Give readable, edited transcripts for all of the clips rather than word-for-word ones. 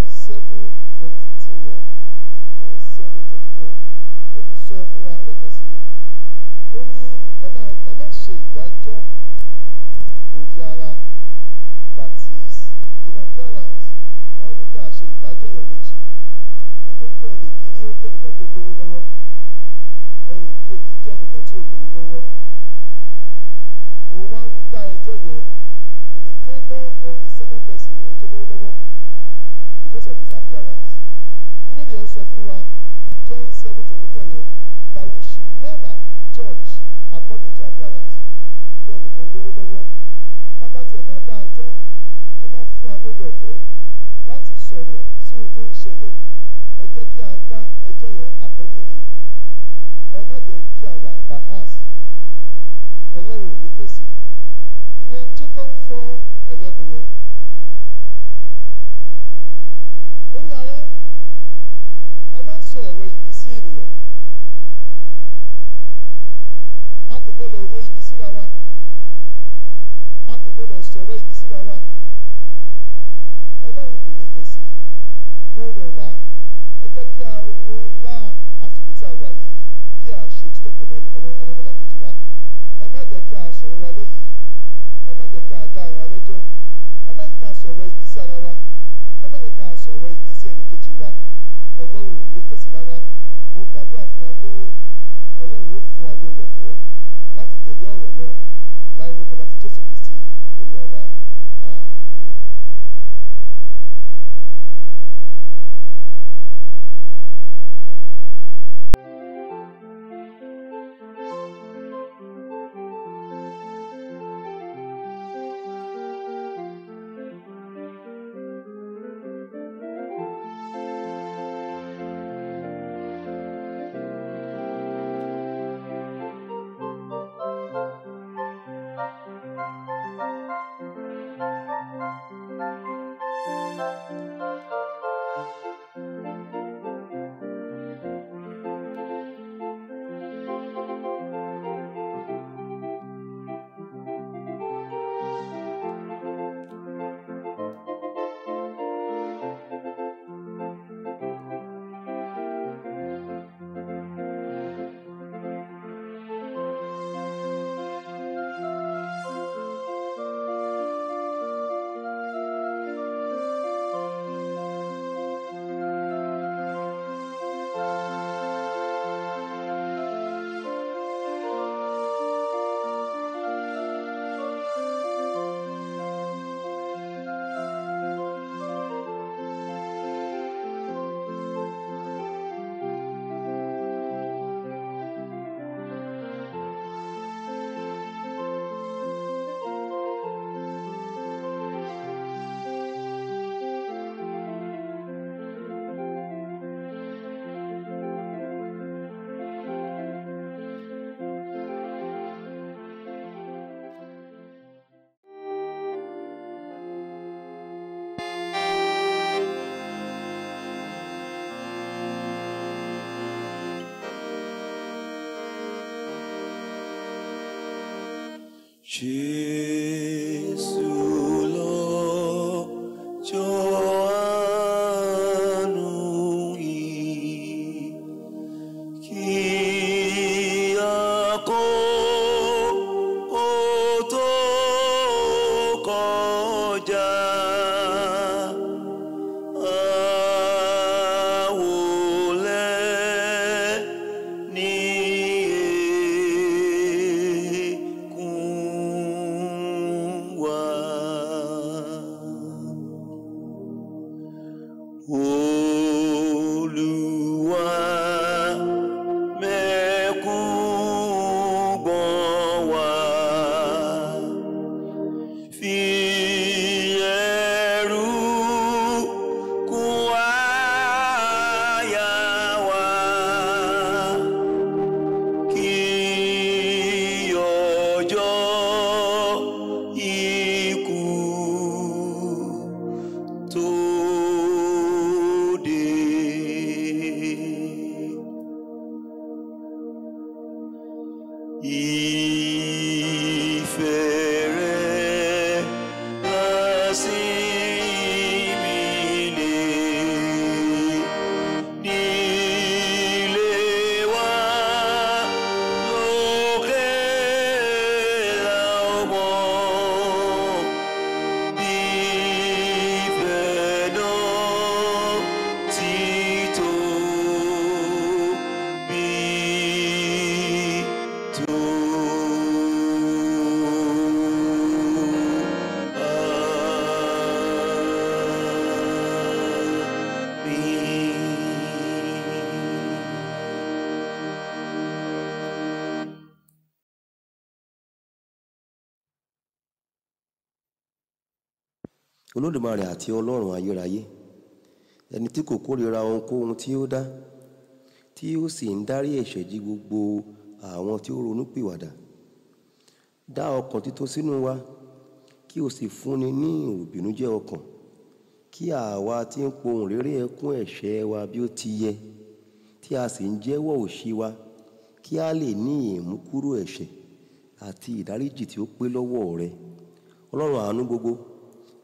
7:14 yẹn, John 7:24, ó tún sọ fún wa lẹ́ẹ̀kan sí i. Ó ní ẹ má ṣe ìdájọ́ òdì ara, that is in appearance. Wọ́n ní kí a ṣe ìdájọ́ èèyàn méjì nítorí pé ẹnì kíní ó jẹ́ nìkan tó lówó lọ́wọ́, ẹnì kejì jẹ́ nìkan tí ò lówó lọ́wọ́. Òun wá ń dá ẹjọ́ yẹn in the favour of the second person, ẹni tó lówó lọ́wọ́, because of his appearance. Bíbélì yẹn sọ fún wa John 7:24 yẹn that we should never judge according to appearance. Bẹ́ẹ̀ nìkan lówó lọ́wọ́, bàbá tiẹ̀ máa dá ẹjọ́ tó máa fún wa lórí ọ̀fẹ́ láti sọ̀rọ̀ sí ohun tó ń ṣẹlẹ̀. Ẹ jẹ́ kí a dá ẹjọ́ yẹn accordingly. Ẹ má jẹ́ kí a wà bias. Ọlọ́run ò nífẹ̀ẹ́ sí. Ìwé Jacob 4:11 yẹn. Ó ní ará, ẹ má sọ ọ̀rọ̀ ibi sí ènìyàn. A kò gbọ́dọ̀ ro ibi síra wa. A kò gbọ́dọ̀ sọ̀rọ̀ ibi síra wa. Ọlọ́run kò nífẹ̀ẹ́ sí. Mo rọ̀ wá, ẹ jẹ́ kí a wọlá àsìkò tí a wà yìí, kí a ṣe òtítọ́ pẹ̀lú ọmọlàkejì wa. Ẹ má jẹ́ kí a sọ̀rọ̀ wa léyìí. Ẹ má jẹ́ kí a dá ara wa lẹ́jọ́. Ẹ má jẹ́ kí a sọ̀rọ̀ ibi sí ara wa. Ẹ má jẹ́ kí a sọ̀rọ̀ ibi sí ẹnìkejì wa. Ọlọ́run ò nífẹ̀ẹ́ sí rárá. Mo gbàdúrà fún wa pé Ọlọ́run ó fún wa ní oore ọ̀fẹ́ láti tẹ̀lé ọ̀rọ̀ náà láì lóko láti Jésù Kristi Olúwa wa. Àmín. Jésù lọ́jọ́ àánú yìí, kí àkókò tó kọjá. Fi Olódùmarè àti Ọlọ́run ayérayé, ẹni tí kò kórìíra ohunkóhun tí ó dá, tí ó sì ń dárí ẹ̀ṣẹ̀ jì gbogbo àwọn tí ó ronúpìwàdà. Dá ọkàn títún sínú wa, kí o sì fúnni ní ìròbìnújẹ́ ọkàn, kí àwa tí ń pohùn réré ẹkún ẹ̀ṣẹ̀ wa bí ó ti yẹ, tí a sì ń jẹ́wọ́ òṣì wa, kí a lè ní ìmúkúrò ẹ̀ṣẹ̀ àti ìdáríjì tí ó pé lọ́wọ́ rẹ. Ọlọ́run àánú gbogbo,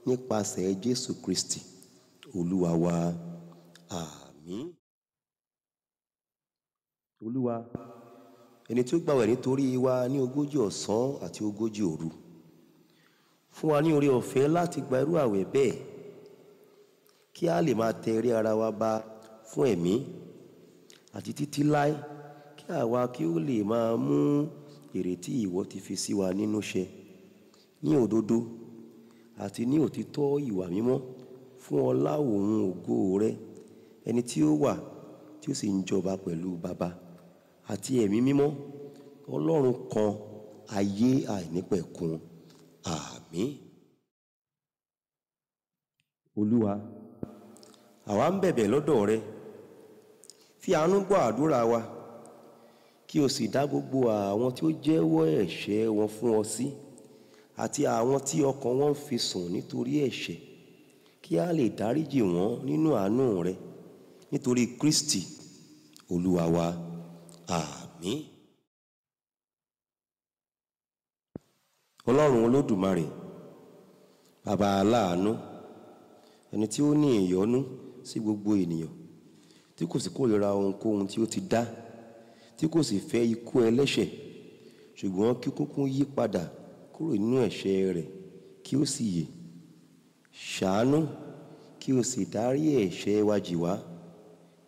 nípasẹ̀ Jésù Kristi, Olúwa wa. Àmín. Olúwa, ẹni tí ó gbààwẹ̀ nítorí wa ní 40 ọ̀sán àti 40 òru, fún wa ní oore ọ̀fẹ́ láti gba irú àwẹ̀ bẹ́ẹ̀, kí a lè máa tẹ eré ara wa ba fún ẹ̀mí àti títí láé, kí àwa kí ó lè máa mú èrè tí ìwọ ti fi sí wa nínú ṣẹ ní òdodo àti ní òtítọ́ ìwà mímọ́, fún ọlá òun ògo rẹ, ẹni tí ó wà tí ó sì ń jọba pẹ̀lú Baba àti ẹ̀mí mímọ́, Ọlọ́run kan, ayé àìnípẹ̀kun. Àmín. Olúwa, àwa ń bẹ̀bẹ̀ lọ́dọ̀ rẹ, fi àánú gbọ́ àdúrà wa, kí o sì dá gbogbo àwọn tí ó jẹ́wọ́ ẹ̀ṣẹ̀ wọn fún ọ sí, àti àwọn tí ọkàn wọn fi sùn nítorí ẹ̀ṣẹ̀, kí a lè dáríjì wọ́n nínú àánú rẹ, nítorí Kristi Olúwa wa. Àmín. Ọlọ́run Olódùmarè, Baba aláàánú, ẹni tí ó ní ìyọ́nú sí gbogbo ènìyàn, tí kò sì kórìíra ohunkóhun tí ó ti dá, tí kò sì fẹ́ ikú ẹlẹ́ṣẹ̀, ṣùgbọ́n kí kúkú yí padà kúrò nínú ẹ̀ṣẹ̀ rẹ̀ kí ó sì yè. Ṣàánú kí o sì dárí ẹ̀ṣẹ̀ wa jì wá,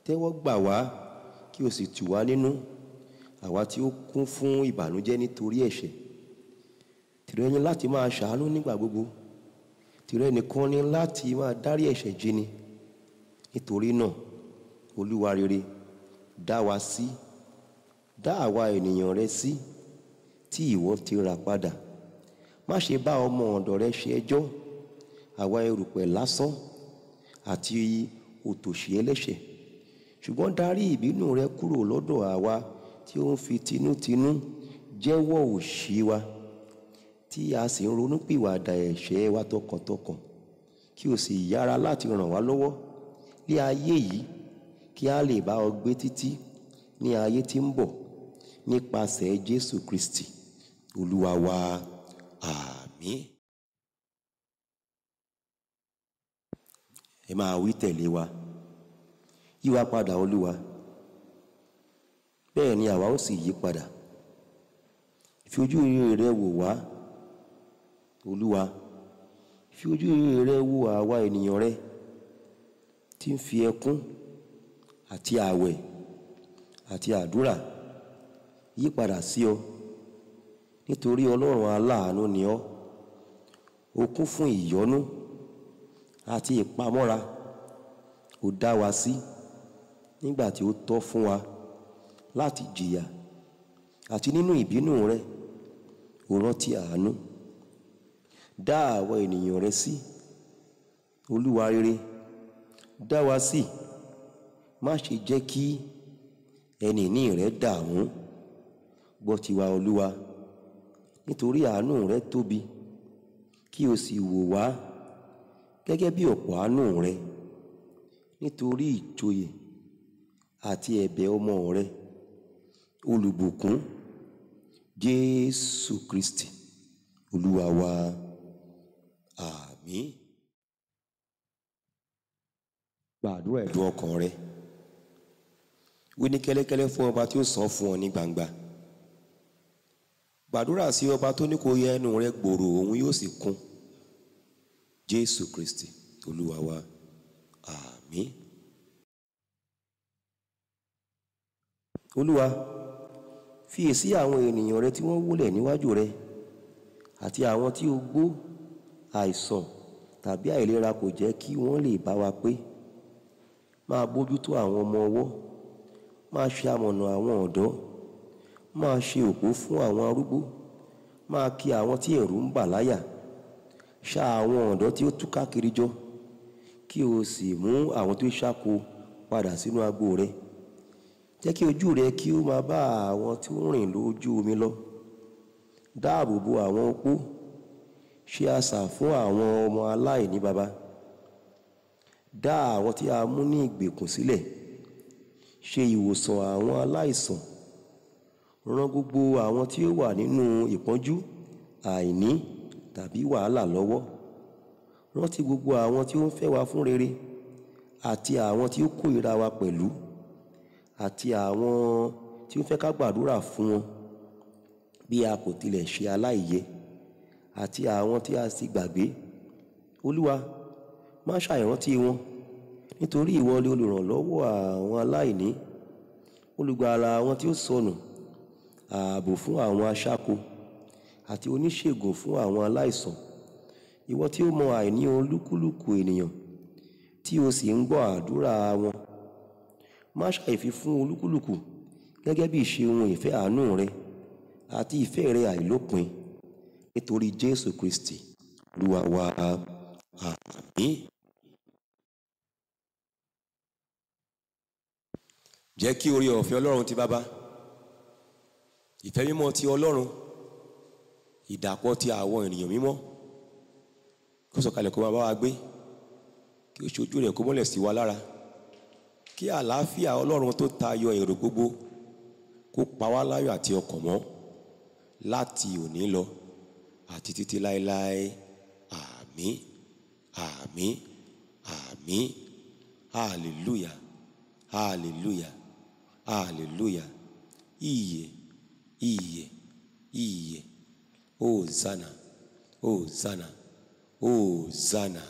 tẹ́wọ́ gbà wá kí o sì tù wá nínú, àwa tí ó kún fún ìbànújẹ́ nítorí ẹ̀ṣẹ̀. Tìrẹ ni láti máa ṣàánú nígbà gbogbo, tìrẹ nìkan ni láti máa dárí ẹ̀ṣẹ̀ jìni. Nítorí náà, Olúwa rere, dá wa sí, dá àwa ènìyàn rẹ sí, tí ìwọ ti rà padà. Má ṣe bá ọmọ ọ̀dọ̀ rẹ ṣe ẹjọ́, àwa erùpẹ̀ lásán àti òtòṣì ẹlẹ́ṣẹ̀, ṣùgbọ́n dárí ìbínú rẹ kúrò lọ́dọ̀ àwa tí ó ń fi tinútinú jẹ́wọ́ òṣì wa, tí a sì ń ronúpìwàdà ẹ̀ṣẹ̀ wa tọkàntọkàn, kí o sì yára láti ràn wá lọ́wọ́ ní ayé yìí, kí a lè bá ọ gbé títí ní ayé tí ń bọ̀, nípasẹ̀ Jésù Kristi Olúwa wa. Àmín. Ẹ máa wí tẹ̀lé wa. Yí wa padà Olúwa, bẹ́ẹ̀ ni àwa ó sì yí padà. Fi ojú rere rẹ wò wá Olúwa, fi ojú rere rẹ wò àwa ènìyàn rẹ tí ń fi ẹkún àti ààwẹ̀ àti àdúrà yí padà sí ọ, nítorí Ọlọ́run aláàánú ni ọ́. O kún fún ìyọ́nú àti ìpamọ́ra, o dá wa sí nígbà tí ó tọ́ fún wa láti jìyà, àti nínú ìbínú rẹ o rántí àánú. Dá àwa ènìyàn rẹ sí, Olúwa rere, dá wa sí. Má ṣe jẹ́ kí ẹni ìní rẹ dààmú. Gbọ́ tiwa Olúwa, nítorí àánú rẹ tóbi, kí o sì wò wá gẹ́gẹ́ bí ọ̀pọ̀ àánú rẹ, nítorí ìjòyè àti ẹ̀bẹ̀ ọmọ rẹ olùbùkún Jésù Kristi Olúwa wa. Àmín. Gbàdúrà ẹ̀dùn ọkàn rẹ, wí ní kẹ́lẹ́kẹ́lẹ́ fún ọba tí ó san fún ọ ní gbangba. Gbàdúrà sí ọba tó ní kó yẹ ẹnu rẹ gbòòrò, òun yóò sì kún. Jésù Kristi Olúwa wa. Àmín. Olúwa, fiyèsí àwọn ènìyàn rẹ tí wọ́n wólẹ̀ níwájú rẹ, àti àwọn tí ogbó, àìsàn tàbí àìlera kò jẹ́ kí wọ́n lè bá wa pé. Máa bójútó àwọn ọmọ ọwọ́, máa ṣe amọ̀nà àwọn ọ̀dọ́, máa ṣe òpó fún àwọn arúgbó, máa kì àwọn tí ẹ̀rù ń bà láyà. ṣá àwọn ọ̀dọ́ tí ó tú káàkiri jọ kí o sì mú àwọn tó ṣáko padà sínú agbo rẹ. Jẹ́ kí ojú rẹ kí ó máa bá àwọn tí ó rìn lójú omi lọ. Dáàbò bo àwọn opó, ṣe asà fún àwọn ọmọ aláìní baba. Dá àwọn tí a mú ní ìgbèkùn sílẹ̀, ṣe ìwòsàn àwọn aláìsàn. Ràn gbogbo àwọn tí ó wà nínú ìpọ́njú, àìní tàbí wàhálà lọ́wọ́. Rántí gbogbo àwọn tí ó ń fẹ́ wa fún rere àti àwọn tí ó kórìíra wa pẹ̀lú, àti àwọn tí ó fẹ́ ká gbàdúrà fún wọn bí a kò tilẹ̀ ṣe aláìyẹ, àti àwọn tí a sì gbàgbé. Olúwa, má ṣàìrántí wọn, nítorí ìwọ ni olùrànlọ́wọ́ àwọn aláìní, olùgbàlà àwọn tí ó sọnù, ààbò fún àwọn aṣáko, àti oníṣègùn fún àwọn aláìsàn. Ìwọ tí ó mọ àìní olúkúlùkù ènìyàn, tí o sì ń gbọ́ àdúrà wọn. Má ṣàìfi fún olúkúlùkù gẹ́gẹ́ bí ìṣe ohun ìfẹ́ àánú rẹ àti ìfẹ́ rẹ àìlópin, nítorí Jésù Kristi Olúwa wa. Àmín. Jẹ́ kí oore ọ̀fẹ́ Ọlọ́run ti Baba, ìfẹ́ mímọ́ ti Ọlọ́run, ìdàpọ̀ ti àwọn ènìyàn mímọ́ kó sọ̀kalẹ̀ kó máa bá wa gbé, kí ó ṣojú rẹ̀ kó mọ́lẹ̀ sí wa lára, kí àlàáfíà Ọlọ́run tó tayọ èrò gbogbo kó pa wá láyọ̀ àti ọkàn mọ́ láti òní lọ àti títí láéláé. Àmín, àmín, àmín. Hallelujah, hallelujah, hallelujah. Ìyè, ìyè, ìyè. Hosanna, Hosanna, Hosanna.